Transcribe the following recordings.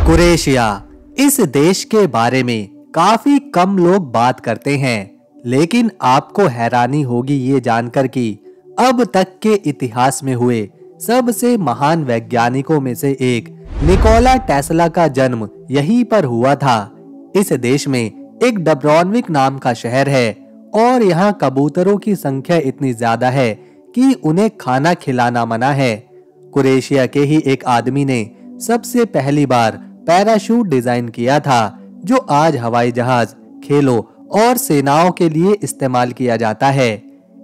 Croatia इस देश के बारे में काफी कम लोग बात करते हैं, लेकिन आपको हैरानी होगी ये जानकर कि अब तक के इतिहास में हुए सबसे महान वैज्ञानिकों में से एक निकोला टेस्ला का जन्म यहीं पर हुआ था। इस देश में एक डब्रोनिक नाम का शहर है और यहाँ कबूतरों की संख्या इतनी ज्यादा है कि उन्हें खाना खिलाना मना है। क्रोएशिया के ही एक आदमी ने सबसे पहली बार पैराशूट डिजाइन किया था, जो आज हवाई जहाज, खेलों और सेनाओं के लिए इस्तेमाल किया जाता है।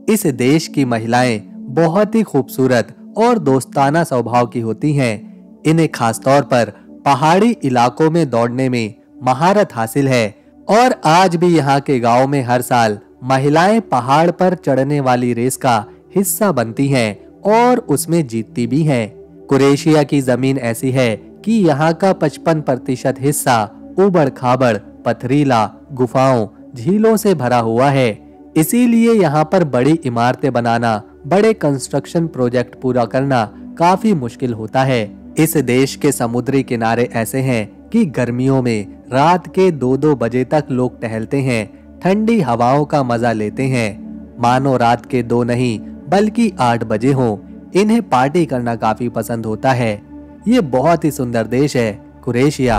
इस देश की महिलाएं बहुत ही खूबसूरत और दोस्ताना स्वभाव की होती हैं। इन्हें खासतौर पर पहाड़ी इलाकों में दौड़ने में महारत हासिल है और आज भी यहाँ के गांव में हर साल महिलाएं पहाड़ पर चढ़ने वाली रेस का हिस्सा बनती हैं और उसमें जीतती भी हैं। क्रोएशिया की जमीन ऐसी है कि यहाँ का 55% हिस्सा उबड़ खाबड़, पथरीला, गुफाओं, झीलों से भरा हुआ है। इसीलिए यहाँ पर बड़ी इमारतें बनाना, बड़े कंस्ट्रक्शन प्रोजेक्ट पूरा करना काफी मुश्किल होता है। इस देश के समुद्री किनारे ऐसे हैं कि गर्मियों में रात के 2-2 बजे तक लोग टहलते हैं, ठंडी हवाओं का मजा लेते हैं। मानो रात के 2 नहीं बल्कि 8 बजे हों, इन्हें पार्टी करना काफी पसंद होता है। ये बहुत ही सुंदर देश है क्रोएशिया।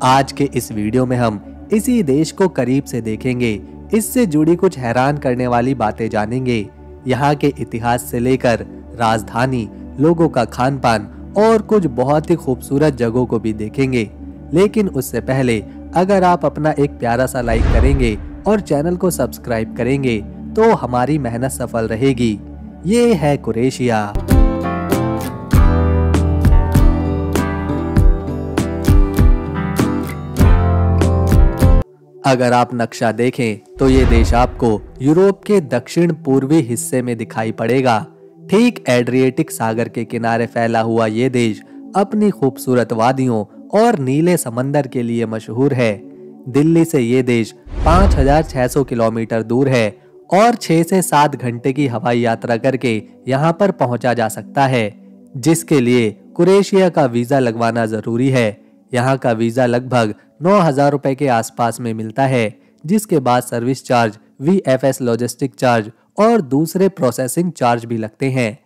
आज के इस वीडियो में हम इसी देश को करीब से देखेंगे, इससे जुड़ी कुछ हैरान करने वाली बातें जानेंगे। यहाँ के इतिहास से लेकर राजधानी, लोगों का खान पान और कुछ बहुत ही खूबसूरत जगहों को भी देखेंगे। लेकिन उससे पहले अगर आप अपना एक प्यारा सा लाइक करेंगे और चैनल को सब्सक्राइब करेंगे तो हमारी मेहनत सफल रहेगी। ये है क्रोएशिया। अगर आप नक्शा देखें तो ये देश आपको यूरोप के दक्षिण पूर्वी हिस्से में दिखाई पड़ेगा। ठीक एड्रिएटिक सागर के किनारे फैला हुआ ये देश अपनी खूबसूरत वादियों और नीले समंदर के लिए मशहूर है। दिल्ली से ये देश 5600 किलोमीटर दूर है और 6 से 7 घंटे की हवाई यात्रा करके यहाँ पर पहुंचा जा सकता है, जिसके लिए क्रोएशिया का वीजा लगवाना जरूरी है। यहाँ का वीजा लगभग 9,000 रुपए के आसपास में मिलता है, जिसके बाद service charge, VFS logistic charge और दूसरे प्रोसेसिंग चार्ज भी लगते हैं।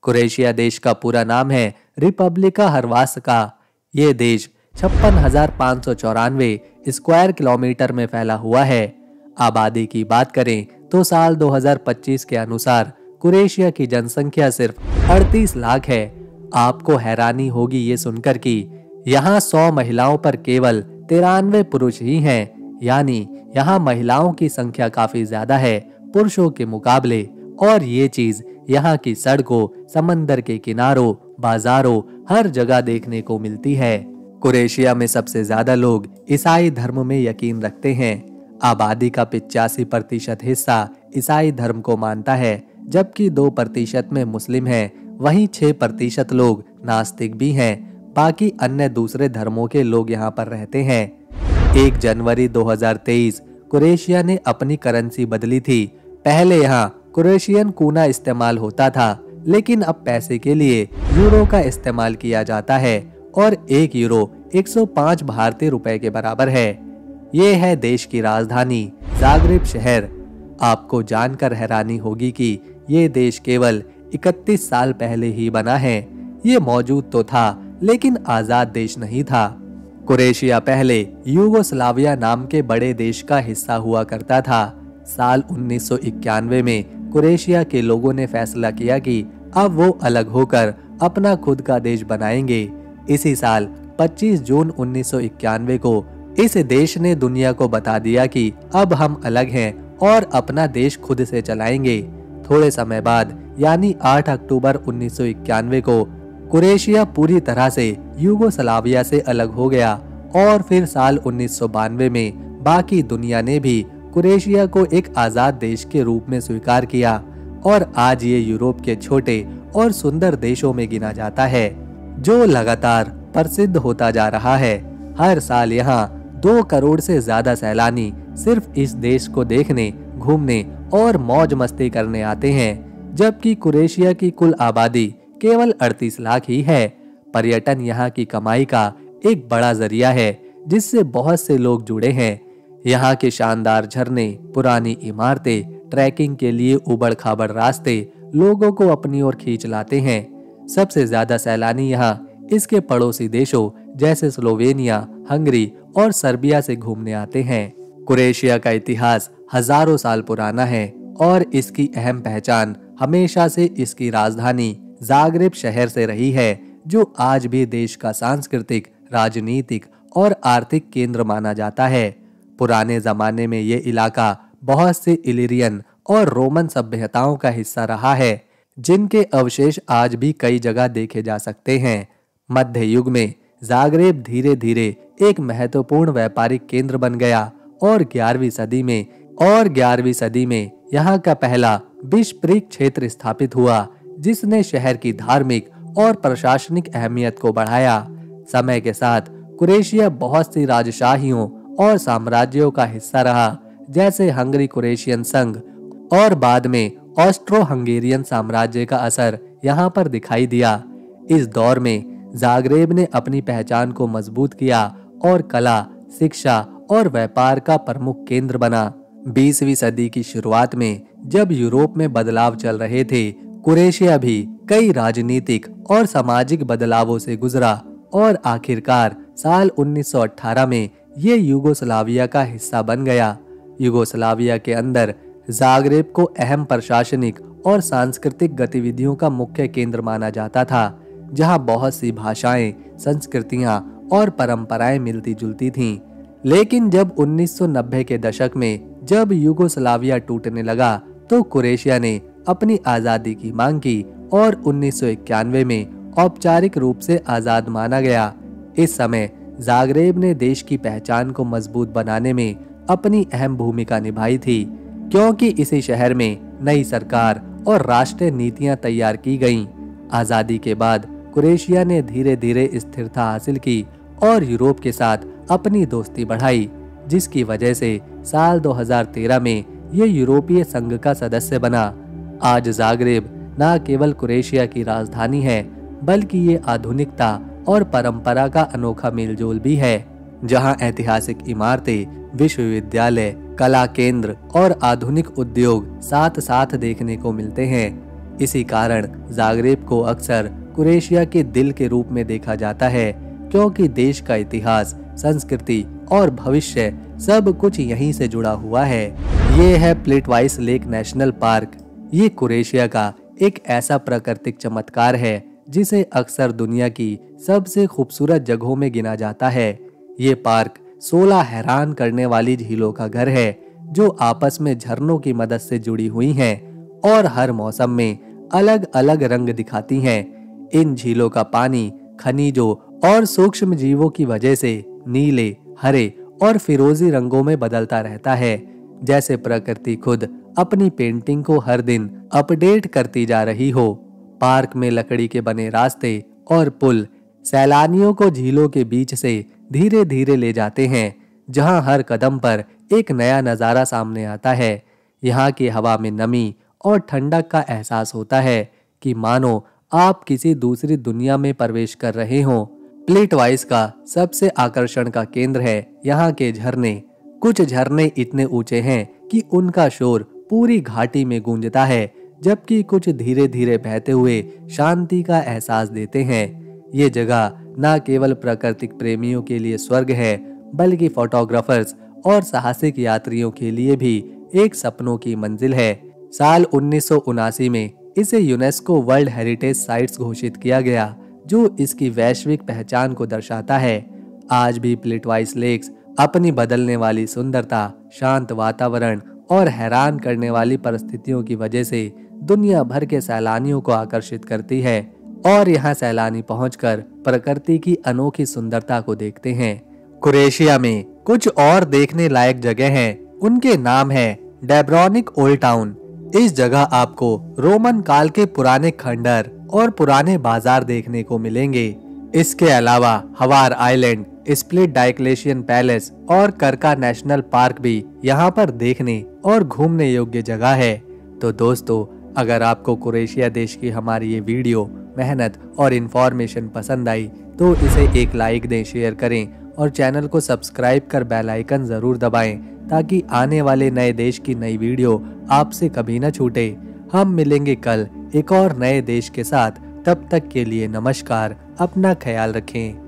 क्रोएशिया देश का पूरा नाम है रिपब्लिका ह्रवात्स्का। ये देश 56,594 स्क्वायर किलोमीटर में फैला हुआ है। आबादी की बात करें तो साल 2025 के अनुसार क्रोएशिया की जनसंख्या सिर्फ 38 लाख है। आपको हैरानी होगी ये सुनकर कि यहाँ 100 महिलाओं पर केवल 93 पुरुष ही हैं, यानी यहाँ महिलाओं की संख्या काफी ज्यादा है पुरुषों के मुकाबले। और ये चीज यहाँ की सड़कों, समंदर के किनारों, बाजारों, हर जगह देखने को मिलती है। क्रोएशिया में सबसे ज्यादा लोग ईसाई धर्म में यकीन रखते हैं। आबादी का 85% हिस्सा ईसाई धर्म को मानता है, जबकि 2% में मुस्लिम हैं। वहीं 6% लोग नास्तिक भी हैं। बाकी अन्य दूसरे धर्मों के लोग यहाँ पर रहते हैं। 1 जनवरी 2023 क्रोएशिया ने अपनी करेंसी बदली थी। पहले यहाँ क्रोएशियन कूना इस्तेमाल होता था, लेकिन अब पैसे के लिए यूरो का इस्तेमाल किया जाता है और 1 यूरो 105 भारतीय रुपए के बराबर है। ये है देश की राजधानी जाग्रेब शहर। आपको जानकर हैरानी होगी कि ये देश केवल 31 साल पहले ही बना है। ये मौजूद तो था, लेकिन आजाद देश नहीं था। क्रोएशिया पहले यूगोस्लाविया नाम के बड़े देश का हिस्सा हुआ करता था। साल 1991 में क्रोएशिया के लोगों ने फैसला किया कि अब वो अलग होकर अपना खुद का देश बनाएंगे। इसी साल 25 जून 1991 को इस देश ने दुनिया को बता दिया कि अब हम अलग हैं और अपना देश खुद से चलाएंगे। थोड़े समय बाद यानी 8 अक्टूबर 1991 को क्रोएशिया पूरी तरह से यूगोस्लाविया से अलग हो गया और फिर साल 1992 में बाकी दुनिया ने भी क्रोएशिया को एक आजाद देश के रूप में स्वीकार किया और आज ये यूरोप के छोटे और सुंदर देशों में गिना जाता है, जो लगातार प्रसिद्ध होता जा रहा है। हर साल यहाँ 2 करोड़ से ज्यादा सैलानी सिर्फ इस देश को देखने, घूमने और मौज मस्ती करने आते हैं, जबकि कुरेशिया की कुल आबादी केवल 38 लाख ही है। पर्यटन यहाँ की कमाई का एक बड़ा जरिया है, जिससे बहुत से लोग जुड़े हैं। यहाँ के शानदार झरने, पुरानी इमारतें, ट्रैकिंग के लिए उबड़-खाबड़ रास्ते लोगों को अपनी ओर खींच लाते हैं। सबसे ज्यादा सैलानी यहाँ इसके पड़ोसी देशों जैसे स्लोवेनिया, हंगरी और सर्बिया से घूमने आते हैं। कुरेशिया का इतिहास हजारों साल पुराना है और इसकी अहम पहचान हमेशा से इसकी राजधानी जाग्रेब शहर से रही है, जो आज भी देश का सांस्कृतिक, राजनीतिक और आर्थिक केंद्र माना जाता है। पुराने जमाने में ये इलाका बहुत से इलिरियन और रोमन सभ्यताओं का हिस्सा रहा है, जिनके अवशेष आज भी कई जगह देखे जा सकते हैं। मध्य युग में जाग्रेब धीरे धीरे एक महत्वपूर्ण व्यापारिक केंद्र बन गया और 11वीं सदी में यहाँ का पहला बिशप्रिक क्षेत्र स्थापित हुआ, जिसने शहर की धार्मिक और प्रशासनिक अहमियत को बढ़ाया। समय के साथ कुरेशिया बहुत सी राजशाहियों और साम्राज्यों का हिस्सा रहा, जैसे हंगरी कुरेशियन संघ और बाद में ऑस्ट्रो हंगेरियन साम्राज्य का असर यहाँ पर दिखाई दिया। इस दौर में जाग्रेब ने अपनी पहचान को मजबूत किया और कला, शिक्षा और व्यापार का प्रमुख केंद्र बना। 20वीं सदी की शुरुआत में जब यूरोप में बदलाव चल रहे थे, कुरेशिया भी कई राजनीतिक और सामाजिक बदलावों से गुजरा और आखिरकार साल 1918 में ये यूगोस्लाविया का हिस्सा बन गया। यूगोस्लाविया के अंदर जाग्रेब को अहम प्रशासनिक और सांस्कृतिक गतिविधियों का मुख्य केंद्र माना जाता था, जहां बहुत सी भाषाएं, संस्कृतियां और परंपराएं मिलती जुलती थीं। लेकिन जब 1990 के दशक में जब यूगोस्लाविया टूटने लगा, तो कुरेशिया ने अपनी आजादी की मांग की और 1991 में औपचारिक रूप से आजाद माना गया। इस समय जाग्रेब ने देश की पहचान को मजबूत बनाने में अपनी अहम भूमिका निभाई थी, क्योंकि इसी शहर में नई सरकार और राष्ट्रीय नीतियां तैयार की गईं। आजादी के बाद कुरेशिया ने धीरे धीरे स्थिरता हासिल की और यूरोप के साथ अपनी दोस्ती बढ़ाई, जिसकी वजह से साल 2013 में ये यूरोपीय संघ का सदस्य बना। आज जाग्रेब न केवल कुरेशिया की राजधानी है, बल्कि ये आधुनिकता और परंपरा का अनोखा मेलजोल भी है, जहां ऐतिहासिक इमारतें, विश्वविद्यालय, कला केंद्र और आधुनिक उद्योग साथ साथ देखने को मिलते हैं। इसी कारण जाग्रेब को अक्सर कुरेशिया के दिल के रूप में देखा जाता है, क्योंकि देश का इतिहास, संस्कृति और भविष्य सब कुछ यहीं से जुड़ा हुआ है। ये है प्लिटवाइस लेक नेशनल पार्क। ये कुरेशिया का एक ऐसा प्राकृतिक चमत्कार है जिसे अक्सर दुनिया की सबसे खूबसूरत जगहों में गिना जाता है। ये पार्क 16 हैरान करने वाली झीलों का घर है, जो आपस में झरनों की मदद से जुड़ी हुई हैं और हर मौसम में अलग अलग रंग दिखाती हैं। इन झीलों का पानी खनिजों और सूक्ष्म जीवों की वजह से नीले, हरे और फिरोजी रंगों में बदलता रहता है, जैसे प्रकृति खुद अपनी पेंटिंग को हर दिन अपडेट करती जा रही हो। पार्क में लकड़ी के बने रास्ते और पुल सैलानियों को झीलों के बीच से धीरे धीरे ले जाते हैं, जहां हर कदम पर एक नया नजारा सामने आता है। यहाँ की हवा में नमी और ठंडक का एहसास होता है कि मानो आप किसी दूसरी दुनिया में प्रवेश कर रहे हों। प्लिटवाइस का सबसे आकर्षण का केंद्र है यहाँ के झरने। कुछ झरने इतने ऊंचे हैं कि उनका शोर पूरी घाटी में गूंजता है, जबकि कुछ धीरे धीरे बहते हुए शांति का एहसास देते हैं। ये जगह न केवल प्राकृतिक प्रेमियों के लिए स्वर्ग है, बल्कि फोटोग्राफर्स और साहसिक यात्रियों के लिए भी एक सपनों की मंजिल है। साल 1979 में इसे यूनेस्को वर्ल्ड हेरिटेज साइट्स घोषित किया गया, जो इसकी वैश्विक पहचान को दर्शाता है। आज भी प्लिटवाइस लेक्स अपनी बदलने वाली सुंदरता, शांत वातावरण और हैरान करने वाली परिस्थितियों की वजह से दुनिया भर के सैलानियों को आकर्षित करती है और यहाँ सैलानी पहुंचकर प्रकृति की अनोखी सुंदरता को देखते हैं। कुरेशिया में कुछ और देखने लायक जगह हैं। उनके नाम है डेब्रोनिक ओल्ड टाउन। इस जगह आपको रोमन काल के पुराने खंडर और पुराने बाजार देखने को मिलेंगे। इसके अलावा हवार आइलैंड स्प्लिट डायक्लेशियन पैलेस और करका नेशनल पार्क भी यहाँ पर देखने और घूमने योग्य जगह है। तो दोस्तों, अगर आपको क्रोएशिया देश की हमारी ये वीडियो, मेहनत और इन्फॉर्मेशन पसंद आई तो इसे एक लाइक दें, शेयर करें और चैनल को सब्सक्राइब कर बेल आइकन जरूर दबाएं ताकि आने वाले नए देश की नई वीडियो आपसे कभी न छूटे। हम मिलेंगे कल एक और नए देश के साथ। तब तक के लिए नमस्कार, अपना ख्याल रखें।